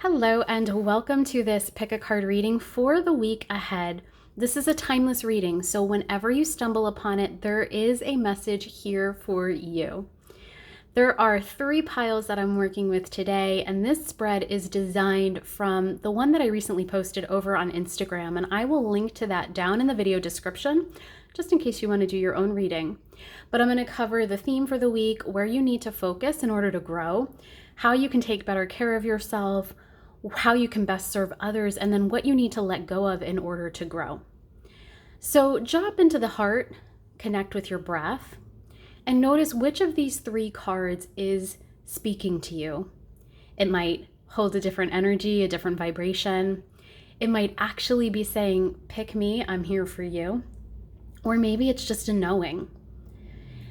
Hello and welcome to this pick a card reading for the week ahead. This is a timeless reading, so whenever you stumble upon it, there is a message here for you. There are 3 piles that I'm working with today, and this spread is designed from the one that I recently posted over on Instagram, and I will link to that down in the video description, just in case you want to do your own reading. But I'm going to cover the theme for the week, where you need to focus in order to grow, how you can take better care of yourself, how you can best serve others, and then what you need to let go of in order to grow. So drop into the heart, connect with your breath, and notice which of these 3 cards is speaking to you. It might hold a different energy, a different vibration. It might actually be saying, pick me, I'm here for you. Or maybe it's just a knowing.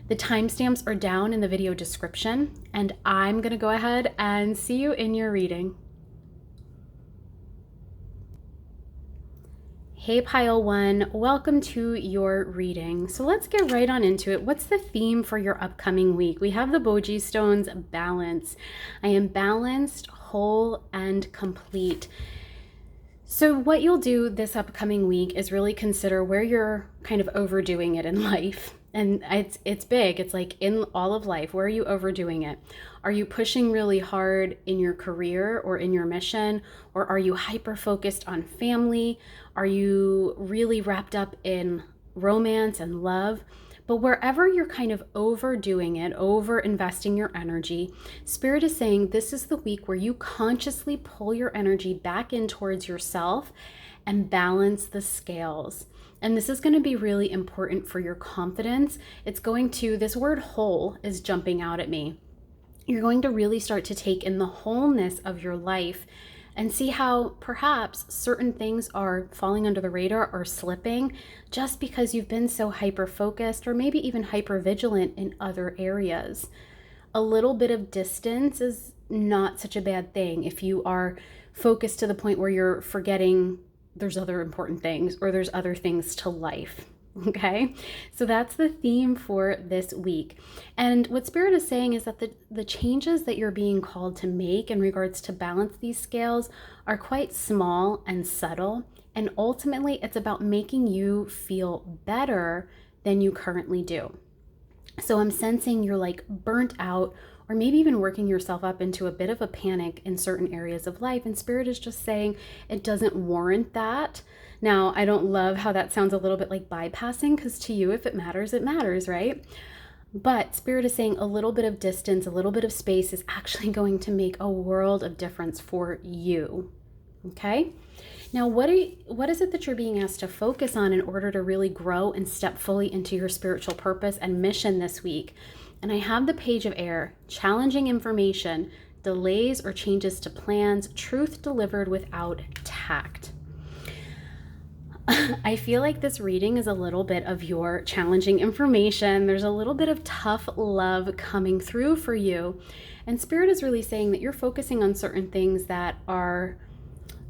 The timestamps are down in the video description, and I'm going to go ahead and see you in your reading. Hey Pile 1, welcome to your reading. So let's get right on into it. What's the theme for your upcoming week? We have the Boji stones, balance. I am balanced, whole, and complete. So what you'll do this upcoming week is really consider where you're kind of overdoing it in life. And it's big. It's like in all of life, where are you overdoing it? Are you pushing really hard in your career or in your mission? Or are you hyper focused on family? Are you really wrapped up in romance and love? But wherever you're kind of overdoing it, over investing your energy, Spirit is saying this is the week where you consciously pull your energy back in towards yourself and balance the scales. And this is going to be really important for your confidence. It's going to, this word whole is jumping out at me. You're going to really start to take in the wholeness of your life and see how perhaps certain things are falling under the radar or slipping just because you've been so hyper-focused or maybe even hyper-vigilant in other areas. A little bit of distance is not such a bad thing if you are focused to the point where you're forgetting there's other important things or there's other things to life. Okay, so that's the theme for this week. And what Spirit is saying is that the changes that you're being called to make in regards to balance these scales are quite small and subtle. And ultimately, it's about making you feel better than you currently do. So I'm sensing you're like burnt out, or maybe even working yourself up into a bit of a panic in certain areas of life. And Spirit is just saying it doesn't warrant that. Now, I don't love how that sounds a little bit like bypassing, because to you, if it matters, right? But Spirit is saying a little bit of distance, a little bit of space is actually going to make a world of difference for you. Okay? Now, what is it that you're being asked to focus on in order to really grow and step fully into your spiritual purpose and mission this week? And I have the Page of Air, challenging information, delays or changes to plans, truth delivered without tact. I feel like this reading is a little bit of your challenging information. There's a little bit of tough love coming through for you. And Spirit is really saying that you're focusing on certain things that are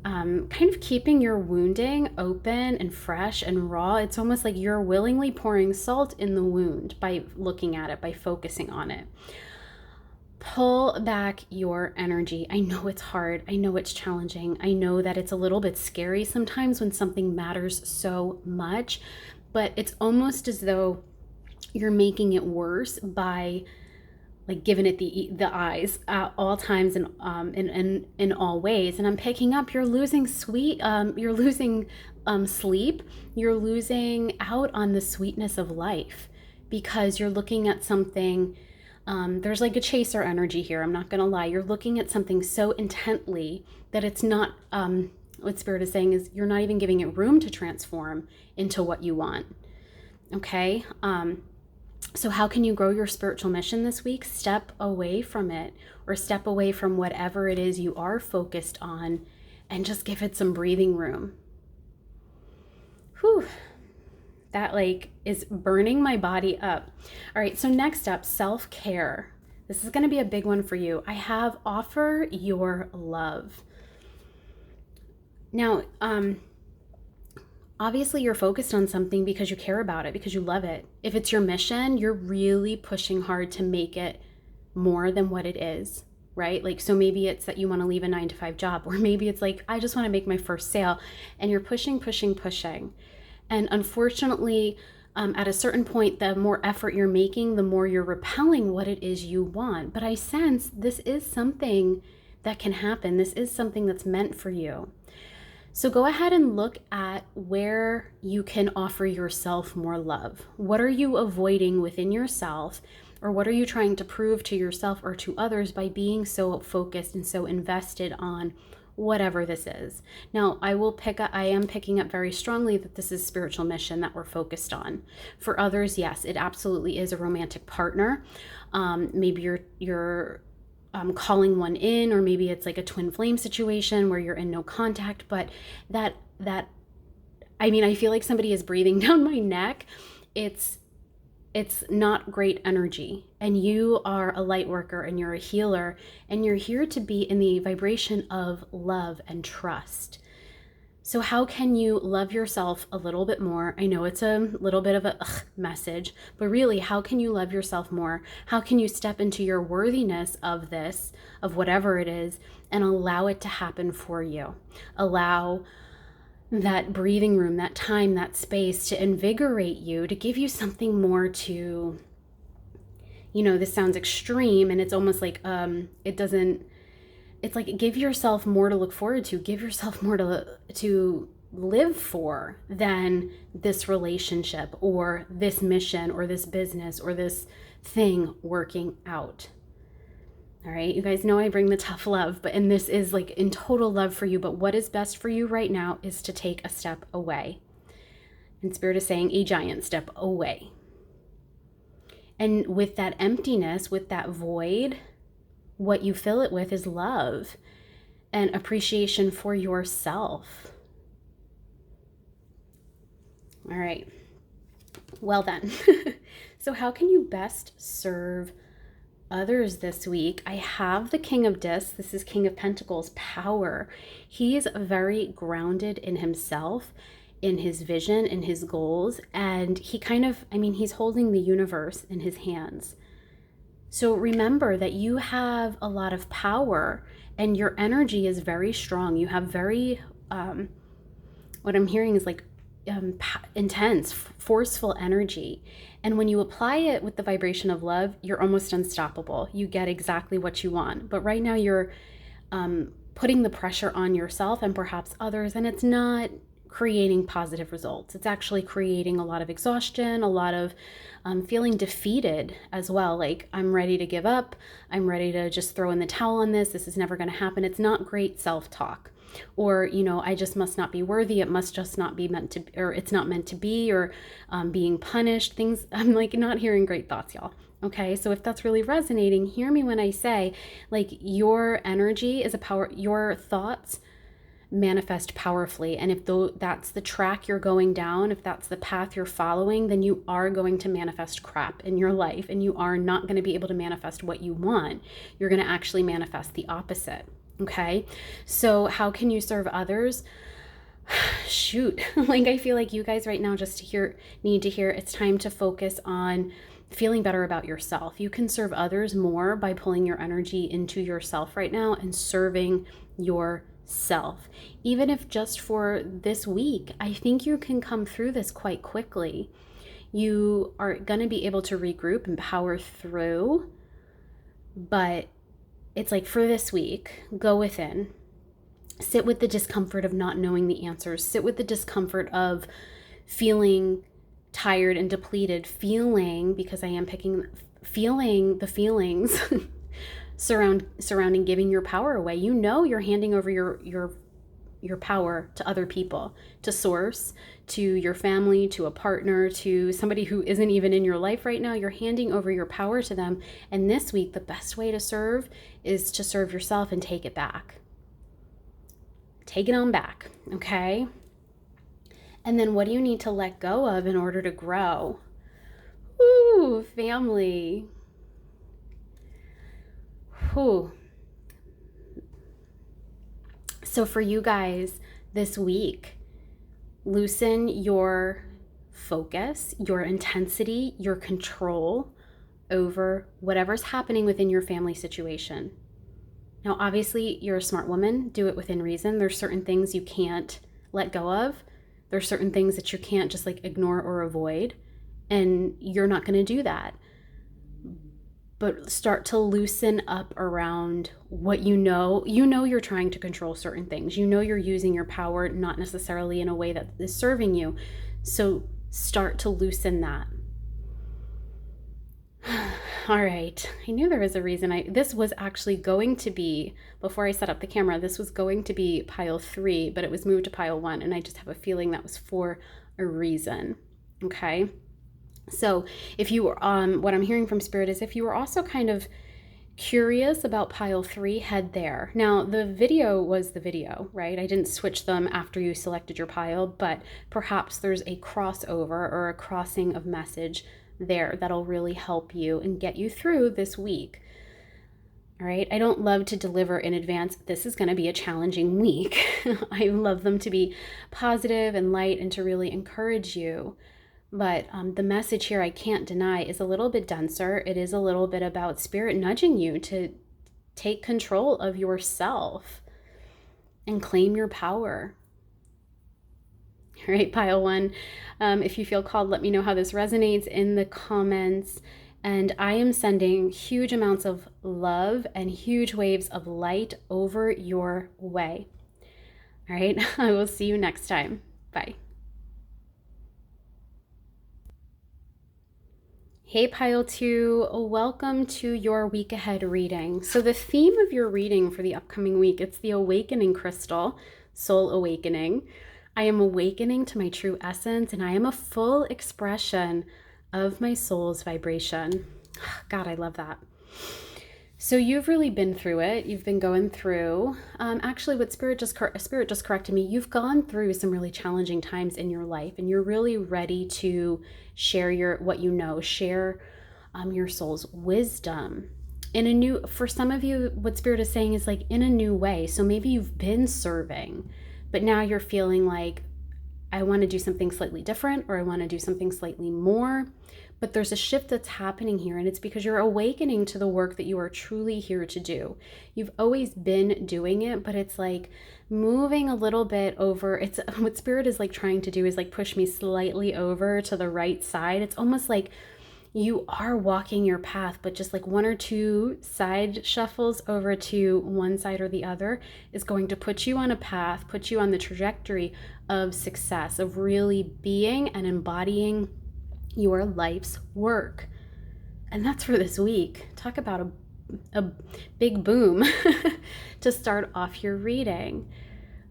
kind of keeping your wounding open and fresh and raw. It's almost like you're willingly pouring salt in the wound by looking at it, by focusing on it. Pull back your energy. I know it's hard. I know it's challenging. I know that it's a little bit scary sometimes when something matters so much, but it's almost as though you're making it worse by like giving it the eyes at all times and in all ways. And I'm picking up you're losing sleep, you're losing out on the sweetness of life because you're looking at something. There's like a chaser energy here. I'm not going to lie. You're looking at something so intently that it's not, what Spirit is saying is you're not even giving it room to transform into what you want. Okay. So how can you grow your spiritual mission this week? Step away from it, or step away from whatever it is you are focused on and just give it some breathing room. Whew. That like is burning my body up. All right, so next up, self-care. This is going to be a big one for you. I have offer your love. Now, obviously you're focused on something because you care about it, because you love it. If it's your mission, you're really pushing hard to make it more than what it is, right? Like, so maybe it's that you want to leave a 9-to-5 job, or maybe it's like, I just want to make my first sale, and you're pushing. And unfortunately, at a certain point, the more effort you're making, the more you're repelling what it is you want. But I sense this is something that can happen. This is something that's meant for you. So go ahead and look at where you can offer yourself more love. What are you avoiding within yourself? Or what are you trying to prove to yourself or to others by being so focused and so invested on whatever this is? Now, I am picking up very strongly that this is spiritual mission that we're focused on. For others, yes, it absolutely is a romantic partner. Maybe you're calling one in, or maybe it's like a twin flame situation where you're in no contact. But I feel like somebody is breathing down my neck. It's not great energy, and you are a light worker and you're a healer, and you're here to be in the vibration of love and trust. So how can you love yourself a little bit more? I know it's a little bit of a message, but really, how can you love yourself more? How can you step into your worthiness of this, of whatever it is, and allow it to happen for you? Allow that breathing room, that time, that space to invigorate you, to give you something more to, this sounds extreme, and it's almost like, it's like, give yourself more to look forward to, give yourself more to live for than this relationship or this mission or this business or this thing working out. All right, you guys know I bring the tough love, and this is like in total love for you, but what is best for you right now is to take a step away. And Spirit is saying a giant step away. And with that emptiness, with that void, what you fill it with is love and appreciation for yourself. All right, well then, so how can you best serve others this week? I have the King of Discs. This is King of Pentacles, power. He is very grounded in himself, in his vision, in his goals, and he's holding the universe in his hands. So remember that you have a lot of power, and your energy is very strong. You have very, what I'm hearing is like intense, forceful energy. And when you apply it with the vibration of love, you're almost unstoppable. You get exactly what you want. But right now you're putting the pressure on yourself and perhaps others, and it's not creating positive results. It's actually creating a lot of exhaustion, a lot of feeling defeated as well. Like, I'm ready to give up. I'm ready to just throw in the towel on this. This is never going to happen. It's not great self-talk. Or, I just must not be worthy. It must just not be meant to, or it's not meant to be, or being punished. Things, I'm like not hearing great thoughts, y'all. Okay, so if that's really resonating, hear me when I say, like, your energy is a power, your thoughts manifest powerfully. And if that's the track you're going down, if that's the path you're following, then you are going to manifest crap in your life, and you are not going to be able to manifest what you want. You're going to actually manifest the opposite. Okay, so how can you serve others? Shoot, like, I feel like you guys right now need to hear it's time to focus on feeling better about yourself. You can serve others more by pulling your energy into yourself right now and serving yourself. Even if just for this week, I think you can come through this quite quickly. You are going to be able to regroup and power through, but it's like, for this week, go within, sit with the discomfort of not knowing the answers, sit with the discomfort of feeling tired and depleted, feeling the feelings surrounding giving your power away. You're handing over your power to other people, to source, to your family, to a partner, to somebody who isn't even in your life right now. You're handing over your power to them. And this week, the best way to serve is to serve yourself and take it back. Take it on back, okay? And then what do you need to let go of in order to grow? Ooh, family. Ooh. So for you guys this week, loosen your focus, your intensity, your control over whatever's happening within your family situation. Now, obviously, you're a smart woman. Do it within reason. There's certain things you can't let go of. There's certain things that you can't just like ignore or avoid. And you're not going to do that. But start to loosen up around what you know. You know you're trying to control certain things. You know you're using your power not necessarily in a way that is serving you. So start to loosen that. All right. I knew there was a reason. This was actually going to be, before I set up the camera, this was going to be pile 3, but it was moved to pile 1. And I just have a feeling that was for a reason. Okay. So if you, what I'm hearing from Spirit is if you were also kind of curious about pile 3, head there. Now the video was the video, right? I didn't switch them after you selected your pile, but perhaps there's a crossover or a crossing of message there that'll really help you and get you through this week. All right. I don't love to deliver in advance. This is going to be a challenging week. I love them to be positive and light and to really encourage you. But the message here, I can't deny, is a little bit denser. It is a little bit about Spirit nudging you to take control of yourself and claim your power. All right, pile 1. If you feel called, let me know how this resonates in the comments. And I am sending huge amounts of love and huge waves of light over your way. All right, I will see you next time. Bye. Hey, pile 2, welcome to your week ahead reading. So the theme of your reading for the upcoming week, it's the awakening crystal, soul awakening. I am awakening to my true essence, and I am a full expression of my soul's vibration. God, I love that. So you've really been through it. You've been going through, actually what Spirit just corrected me. You've gone through some really challenging times in your life, and you're really ready to share what you know, share your soul's wisdom in a new, for some of you, what Spirit is saying is like in a new way. So maybe you've been serving, but now you're feeling like, I want to do something slightly different, or I want to do something slightly more. But there's a shift that's happening here, and it's because you're awakening to the work that you are truly here to do. You've always been doing it, but it's like moving a little bit over. It's what Spirit is like trying to do is like push me slightly over to the right side. It's almost like you are walking your path, but just like 1 or 2 side shuffles over to one side or the other is going to put you on a path, put you on the trajectory of success, of really being and embodying your life's work. And that's for this week. Talk about a big boom to start off your reading.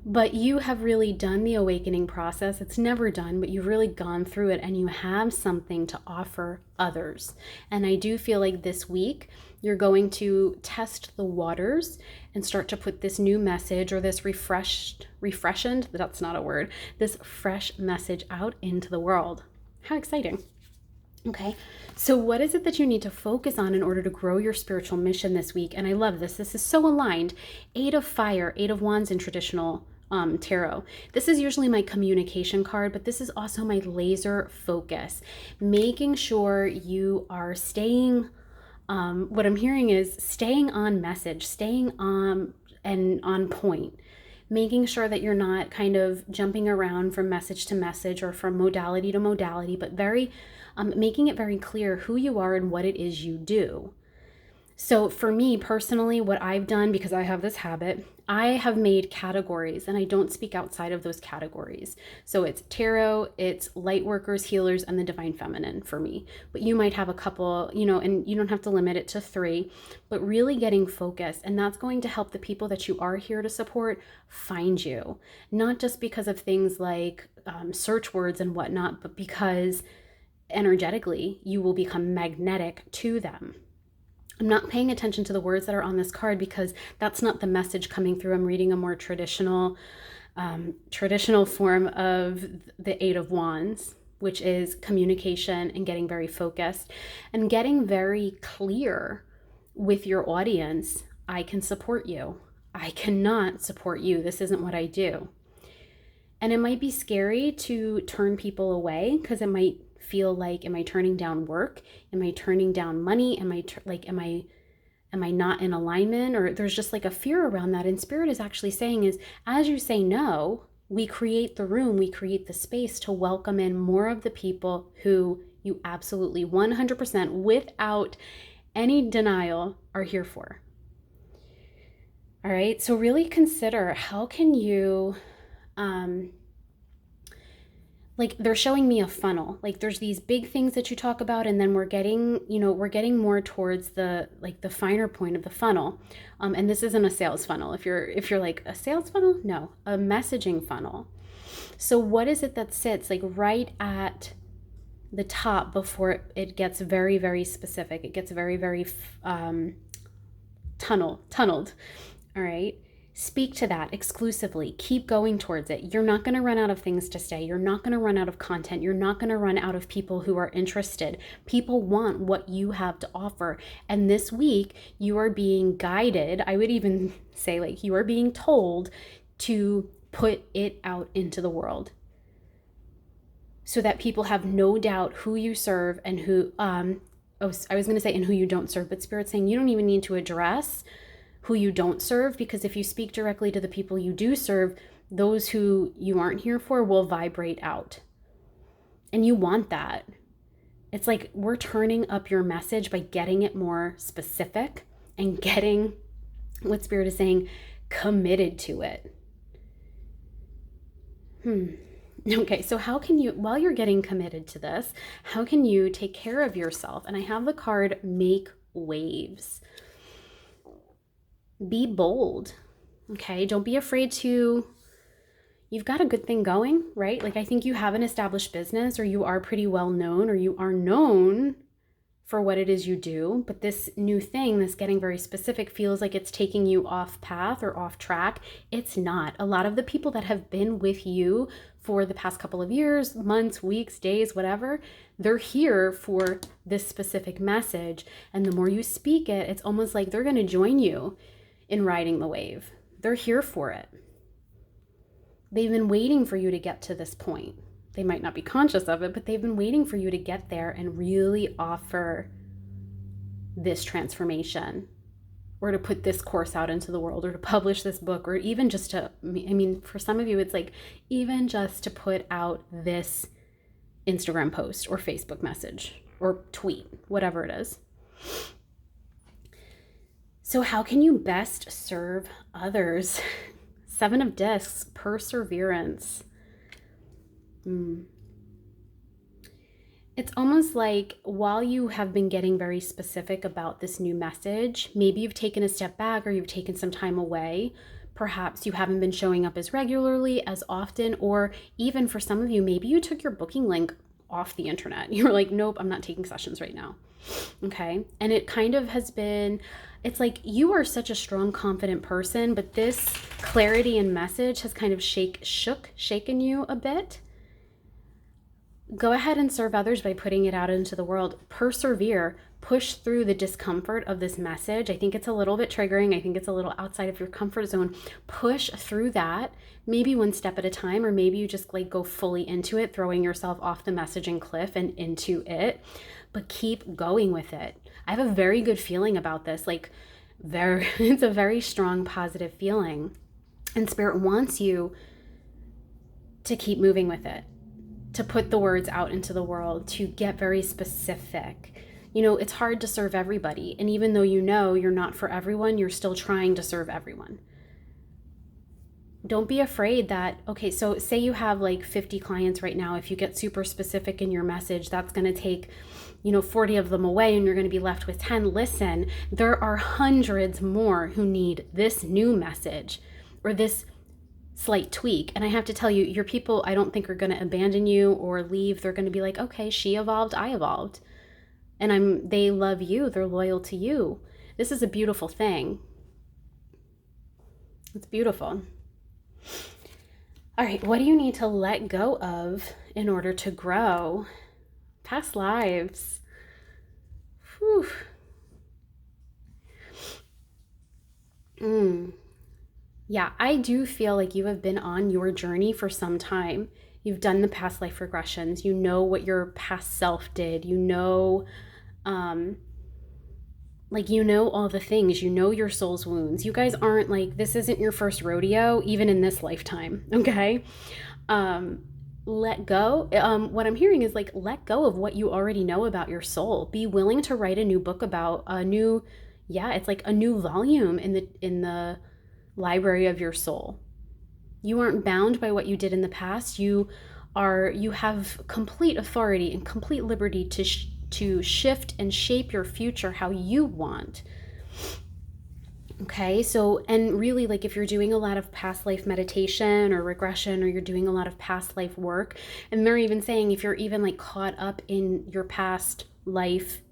But you have really done the awakening process. It's never done, but you've really gone through it, and you have something to offer others. And I do feel like this week you're going to test the waters and start to put this new message, or this refreshened, that's not a word, this fresh message out into the world. How exciting. Okay, so what is it that you need to focus on in order to grow your spiritual mission this week? And I love this. This is so aligned. 8 of Fire, 8 of Wands in traditional tarot. This is usually my communication card, but this is also my laser focus. Making sure you are staying, what I'm hearing is staying on message, staying on and on point. Making sure that you're not kind of jumping around from message to message or from modality to modality, but making it very clear who you are and what it is you do. So for me personally, what I've done, because I have this habit, I have made categories, and I don't speak outside of those categories. So it's tarot, it's Lightworkers, healers, and the divine feminine for me. But you might have a couple, and you don't have to limit it to 3, but really getting focused. And that's going to help the people that you are here to support find you. Not just because of things like search words and whatnot, but because energetically you will become magnetic to them. I'm not paying attention to the words that are on this card because that's not the message coming through. I'm reading a more traditional form of the 8 of Wands, which is communication and getting very focused and getting very clear with your audience. I can support you. I cannot support you. This isn't what I do. And it might be scary to turn people away because it might feel like, am I turning down work? Am I turning down money? Am I Am I not in alignment? Or there's just like a fear around that. And Spirit is actually saying is, as you say no, we create the room, we create the space to welcome in more of the people who you absolutely 100% without any denial are here for. All right, so really consider, how can you, like they're showing me a funnel. Like there's these big things that you talk about, and then we're getting more towards the finer point of the funnel. And this isn't a sales funnel. If you're like, a sales funnel, no, a messaging funnel. So what is it that sits like right at the top before it gets very, very specific? It gets very, very tunneled. All right. Speak to that exclusively. Keep going towards it. You're not going to run out of things to say. You're not going to run out of content. You're not going to run out of people who are interested. People want what you have to offer. And this week, you are being guided. I would even say, like, you are being told to put it out into the world so that people have no doubt who you serve and who, I was going to say, and who you don't serve, but Spirit's saying you don't even need to address who you don't serve, because if you speak directly to the people you do serve, those who you aren't here for will vibrate out. And you want that. It's like we're turning up your message by getting it more specific and getting, what Spirit is saying, committed to it. Okay, so how can you, while you're getting committed to this, how can you take care of yourself? And I have the card Make Waves. Be bold, okay? Don't be afraid to, you've got a good thing going, right? Like I think you have an established business, or you are pretty well known, or you are known for what it is you do. But this new thing, this getting very specific, feels like it's taking you off path or off track. It's not. A lot of the people that have been with you for the past couple of years, months, weeks, days, whatever, they're here for this specific message. And the more you speak it, it's almost like they're going to join you in riding the wave. They're here for it. They've been waiting for you to get to this point. They might not be conscious of it, but they've been waiting for you to get there and really offer this transformation, or to put this course out into the world, or to publish this book, or even just to, I mean, for some of you, it's like even just to put out this Instagram post or Facebook message or tweet, whatever it is. So how can you best serve others? 7 of Discs, perseverance. It's almost like while you have been getting very specific about this new message, maybe you've taken a step back, or you've taken some time away. Perhaps you haven't been showing up as regularly, as often, or even for some of you, maybe you took your booking link off the internet. You were like, nope, I'm not taking sessions right now. Okay. And it kind of has been, it's like you are such a strong, confident person, but this clarity and message has kind of shaken you a bit. Go ahead and serve others by putting it out into the world. Persevere, push through the discomfort of this message. I think it's a little bit triggering. I think it's a little outside of your comfort zone. Push through that, maybe one step at a time, or maybe you just like go fully into it, throwing yourself off the messaging cliff and into it, but keep going with it. I have a very good feeling about this. Like it's a very strong, positive feeling. And Spirit wants you to keep moving with it, to put the words out into the world, to get very specific. You know, it's hard to serve everybody. And even though you know you're not for everyone, you're still trying to serve everyone. Don't be afraid that, okay, so say you have like 50 clients right now. If you get super specific in your message, that's going to take, 40 of them away, and you're going to be left with 10. Listen, there are hundreds more who need this new message or this slight tweak. And I have to tell you, your people, I don't think are going to abandon you or leave. They're going to be like, okay, she evolved, I evolved. And they love you. They're loyal to you. This is a beautiful thing. It's beautiful. All right, what do you need to let go of in order to grow? Past lives. Whew. Yeah, I do feel like you have been on your journey for some time. You've done the past life regressions. You know what your past self did. You know like, you know all the things, you know your soul's wounds. You guys aren't like, this isn't your first rodeo, even in this lifetime, okay? Let go. What I'm hearing is like, let go of what you already know about your soul. Be willing to write a new book about a new, yeah, it's like a new volume in the library of your soul. You aren't bound by what you did in the past. You have complete authority and complete liberty to shift and shape your future how you want. Okay, so, and really, like, if you're doing a lot of past life meditation or regression, or you're doing a lot of past life work, and they're even saying if you're even like caught up in your past life,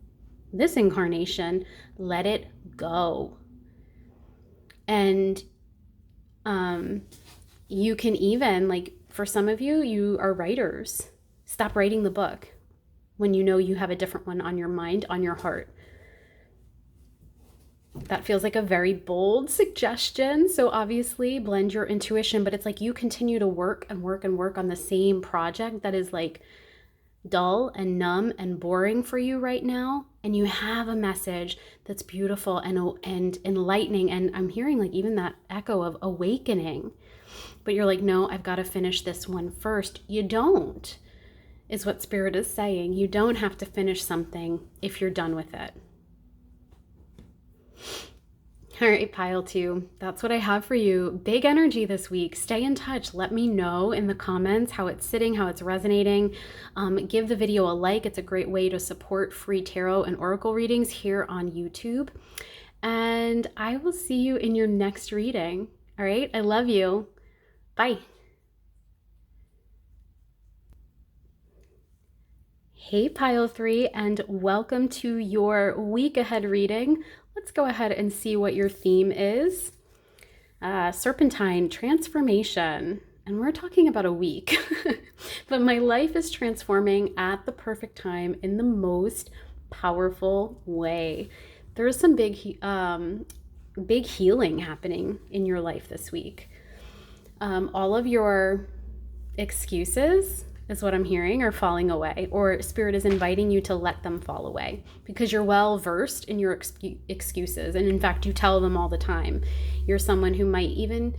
this incarnation, let it go. And you can even, like, for some of you, you are writers. Stop writing the book when you know you have a different one on your mind, on your heart. That feels like a very bold suggestion. So obviously blend your intuition, but it's like you continue to work and work and work on the same project that is like dull and numb and boring for you right now. And you have a message that's beautiful and enlightening. And I'm hearing like even that echo of awakening, but you're like, no, I've got to finish this one first. You don't, is what Spirit is saying. You don't have to finish something if you're done with it. All right, pile 2, that's what I have for you. Big energy this week. Stay in touch. Let me know in the comments how it's sitting, how it's resonating. Give the video a like. It's a great way to support free tarot and oracle readings here on YouTube. And I will see you in your next reading. All right, I love you. Bye. Hey, pile 3, and welcome to your week ahead reading. Let's go ahead and see what your theme is. Serpentine, transformation. And we're talking about a week. But my life is transforming at the perfect time in the most powerful way. There's some big healing happening in your life this week. All of your excuses, is what I'm hearing, are falling away, or Spirit is inviting you to let them fall away because you're well versed in your excuses. And in fact, you tell them all the time. You're someone who might even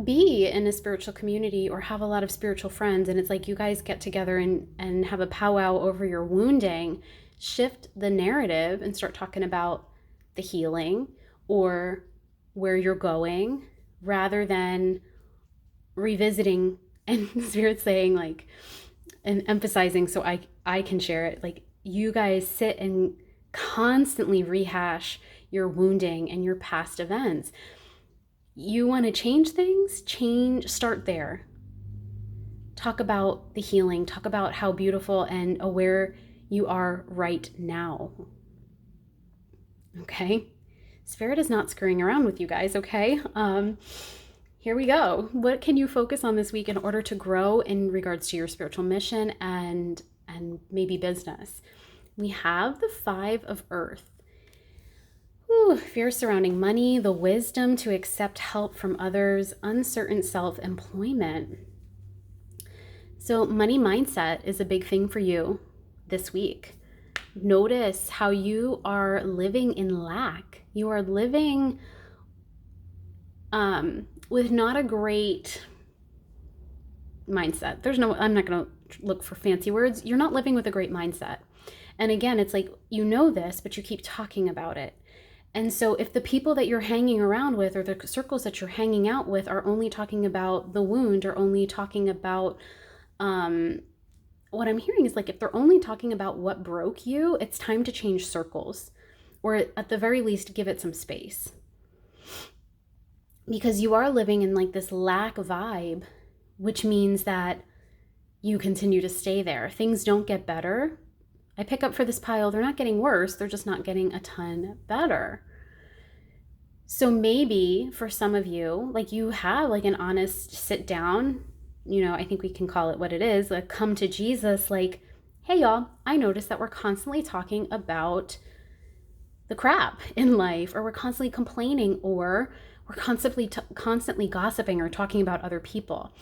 be in a spiritual community or have a lot of spiritual friends. And it's like you guys get together and have a powwow over your wounding. Shift the narrative and start talking about the healing or where you're going rather than revisiting. And Spirit's saying, like, and emphasizing so I can share it, like, you guys sit and constantly rehash your wounding and your past events. You want to change things? Start there. Talk about the healing. Talk about how beautiful and aware you are right now. Okay? Spirit is not screwing around with you guys, okay? Here we go. What can you focus on this week in order to grow in regards to your spiritual mission and maybe business? We have the 5 of Earth. Fear surrounding money, the wisdom to accept help from others, uncertain self-employment. So money mindset is a big thing for you this week. Notice how you are living in lack. You are living with not a great mindset. I'm not going to look for fancy words. You're not living with a great mindset. And again, it's like, you know this, but you keep talking about it. And so if the people that you're hanging around with or the circles that you're hanging out with are only talking about the wound or only talking about, what I'm hearing is like, if they're only talking about what broke you, it's time to change circles, or at the very least, give it some space. Because you are living in like this lack vibe, which means that you continue to stay there. Things don't get better. I pick up for this pile, they're not getting worse, they're just not getting a ton better. So maybe for some of you, like you have like an honest sit down, I think we can call it what it is, like come to Jesus, like, hey y'all, I noticed that we're constantly talking about the crap in life, or we're constantly complaining, or we're constantly gossiping or talking about other people.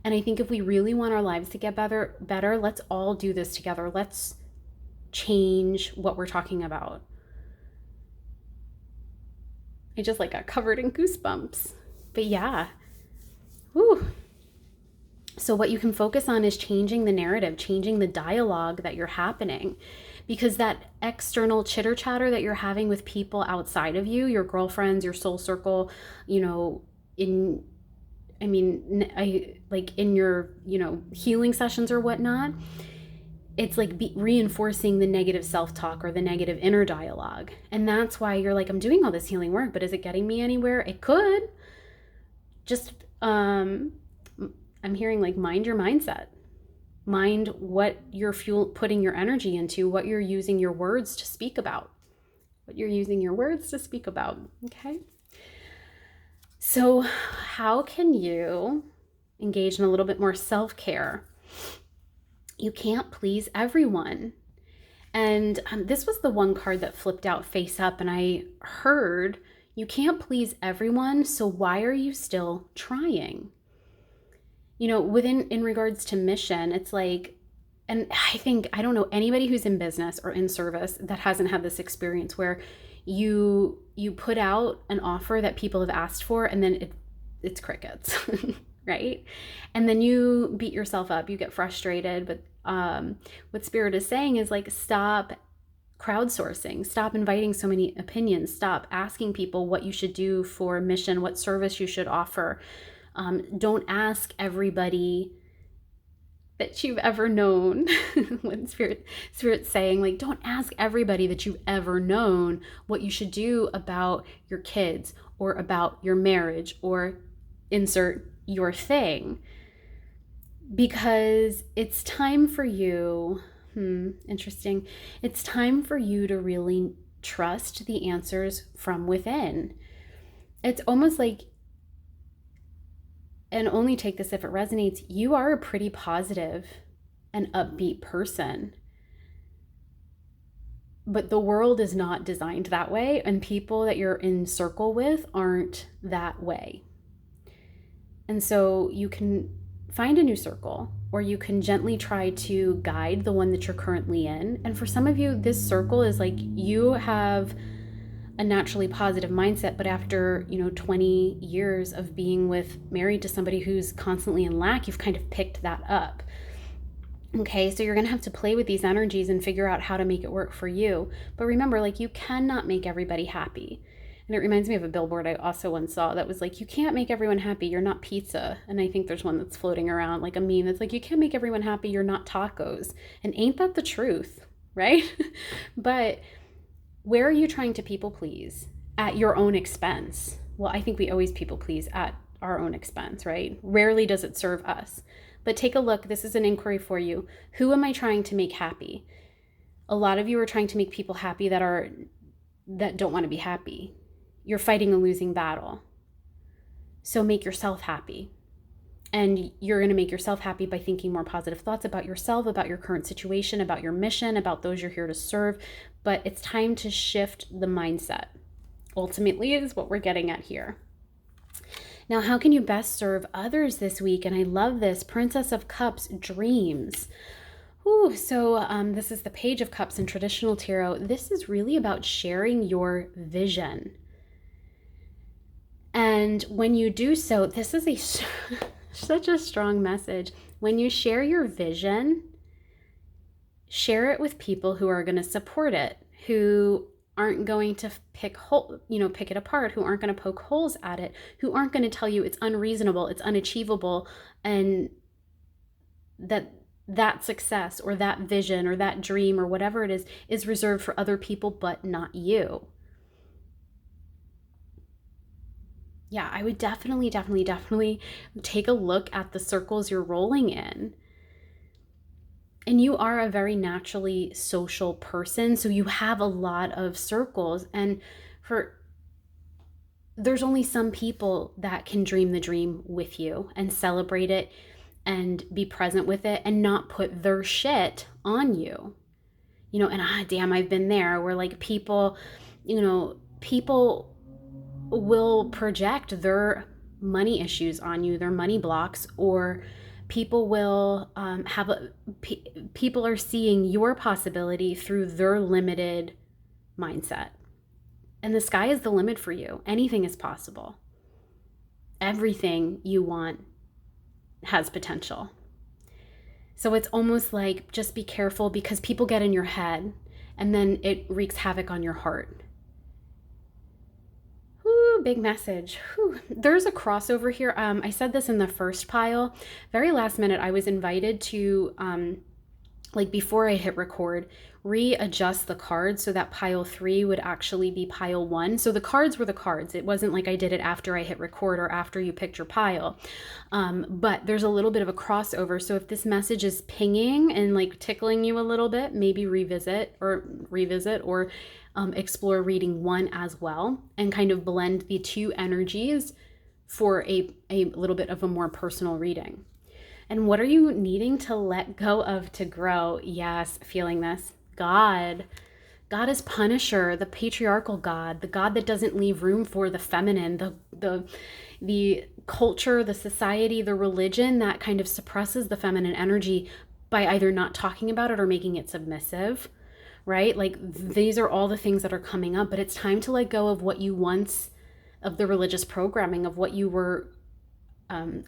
And I think if we really want our lives to get better, let's all do this together. Let's change what we're talking about. I just like got covered in goosebumps. But yeah. Whew. So what you can focus on is changing the narrative, changing the dialogue that you're happening, because that external chitter chatter that you're having with people outside of you, your girlfriends, your soul circle, in your, healing sessions or whatnot, it's like reinforcing the negative self-talk or the negative inner dialogue. And that's why you're like, I'm doing all this healing work, but is it getting me anywhere? It could. Just, I'm hearing like, mind your mindset. Mind what you're putting your energy into, what you're using your words to speak about. Okay? So how can you engage in a little bit more self-care? You can't please everyone. And this was the one card that flipped out face up, and I heard, you can't please everyone, so why are you still trying? In regards to mission, it's like, and I don't know anybody who's in business or in service that hasn't had this experience where you put out an offer that people have asked for, and then it's crickets, right? And then you beat yourself up, you get frustrated. But what Spirit is saying is like, stop crowdsourcing, stop inviting so many opinions, stop asking people what you should do for mission, what service you should offer. Don't ask everybody that you've ever known. When Spirit's saying, like, don't ask everybody that you've ever known what you should do about your kids or about your marriage or insert your thing, because it's time for you. Interesting. It's time for you to really trust the answers from within. It's almost like, and only take this if it resonates, you are a pretty positive and upbeat person. But the world is not designed that way, and people that you're in circle with aren't that way. And so you can find a new circle, or you can gently try to guide the one that you're currently in. And for some of you, this circle is like, you have a naturally positive mindset, but after 20 years of being married to somebody who's constantly in lack, you've kind of picked that up. Okay, so you're gonna have to play with these energies and figure out how to make it work for you. But remember, like, you cannot make everybody happy. And it reminds me of a billboard I also once saw that was like, you can't make everyone happy, you're not pizza. And I think there's one that's floating around, like a meme that's like, you can't make everyone happy, you're not tacos. And ain't that the truth, right? But where are you trying to people please at your own expense? Well, I think we always people please at our own expense, right? Rarely does it serve us. But take a look. This is an inquiry for you. Who am I trying to make happy? A lot of you are trying to make people happy that don't want to be happy. You're fighting a losing battle. So make yourself happy. And you're going to make yourself happy by thinking more positive thoughts about yourself, about your current situation, about your mission, about those you're here to serve. But it's time to shift the mindset. Ultimately, is what we're getting at here. Now, how can you best serve others this week? And I love this, Princess of Cups, dreams. So this is the Page of Cups in traditional tarot. This is really about sharing your vision. And when you do so, this is such a strong message. When you share your vision, share it with people who are going to support it, who aren't going to pick it apart, who aren't going to poke holes at it, who aren't going to tell you it's unreasonable, it's unachievable, and that success or that vision or that dream or whatever it is reserved for other people, but not you. Yeah, I would definitely take a look at the circles you're rolling in. And you are a very naturally social person, so you have a lot of circles. And there's only some people that can dream the dream with you and celebrate it and be present with it and not put their shit on you. And damn, I've been there where like people will project their money issues on you, their money blocks, or people will people are seeing your possibility through their limited mindset. And the sky is the limit for you. Anything is possible. Everything you want has potential. So it's almost like, just be careful, because people get in your head and then it wreaks havoc on your heart. Ooh, big message. Whew. There's a crossover here. I said this in the first pile. Very last minute, I was invited to, like before I hit record, readjust the cards so that pile 3 would actually be pile 1. So the cards were the cards. It wasn't like I did it after I hit record or after you picked your pile. But there's a little bit of a crossover. So if this message is pinging and like tickling you a little bit, maybe revisit or explore reading 1 as well, and kind of blend the 2 energies for a little bit of a more personal reading. And what are you needing to let go of to grow? Yes, feeling this. God is Punisher, the patriarchal God, the God that doesn't leave room for the feminine, the culture, the society, the religion that kind of suppresses the feminine energy by either not talking about it or making it submissive, right? Like, these are all the things that are coming up, but it's time to let go of what you once, of the religious programming, of what you were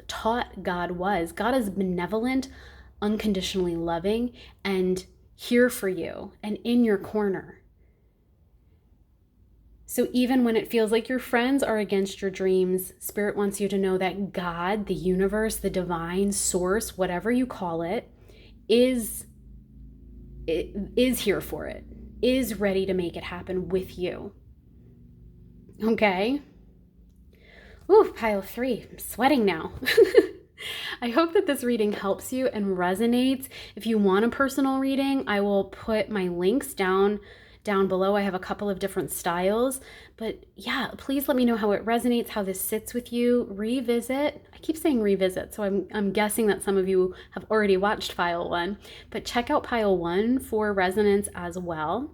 taught God was. God is benevolent, unconditionally loving, and here for you and in your corner. So even when it feels like your friends are against your dreams, Spirit wants you to know that God, the universe, the divine source, whatever you call it, is here for it, is ready to make it happen with you. Okay? Ooh, pile 3. I'm sweating now. I hope that this reading helps you and resonates. If you want a personal reading, I will put my links down below. I have a couple of different styles, but yeah, please let me know how it resonates, how this sits with you. Revisit. I keep saying revisit, so I'm guessing that some of you have already watched pile 1, but check out pile 1 for resonance as well.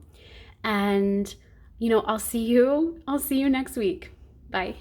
And I'll see you next week. Bye.